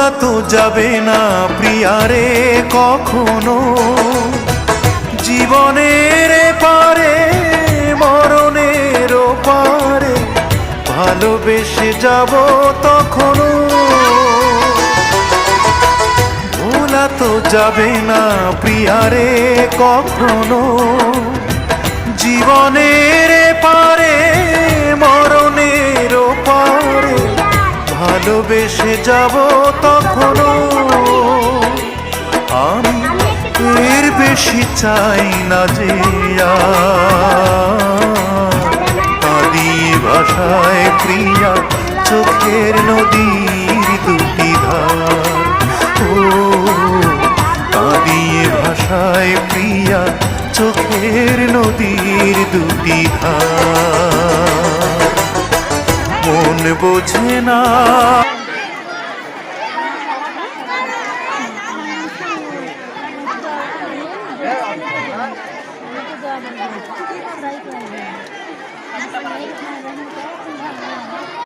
ভোলা তো যাবে না প্রিয়ারে কখনো, জীবনের পারে মরণের পারে ভালোবেসে যাব তখনো। ভোলা তো যাবে না প্রিয়ারে কখনো, জীবনের পারে মরণের পারে ভালোবেসে যাব তখনো। আমি এর বেশি চাই না যে কাঁদিয়ে ভাষায় প্রিয়া চোখের নদীর দুটি ধার। ও কাঁদিয়ে ভাষায় প্রিয়া চোখের নদীর দুটি ধার। মন বোঝে না